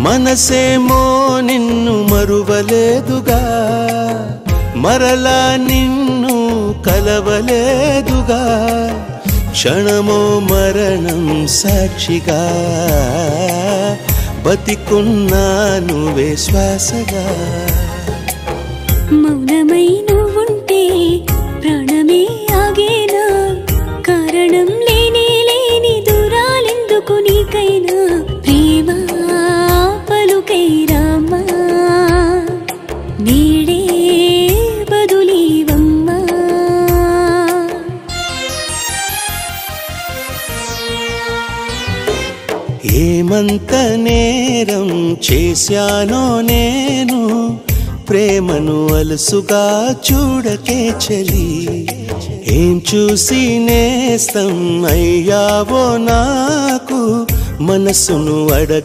మనసేమో నిన్ను మరువలేదుగా, మరలా నిన్ను కలవలేదుగా, క్షణమో మరణం సాక్షిగా బతికున్నాను శ్వాసగా. మౌనమై నువ్వుంటే ప్రాణమే ఆగేనా, కారణం లేని లేని దూరాలెందుకు నీకైనా, ప్రేమ పలుకై రామ్మా నీడే బదులీవమ్మా. ఏమంత నేరం చేశానో నేను, ప్రేమను అలుసుగా చూడకే చలి, ఏం చూసి నేస్తం అయ్యావో నాకు మనసును అడగ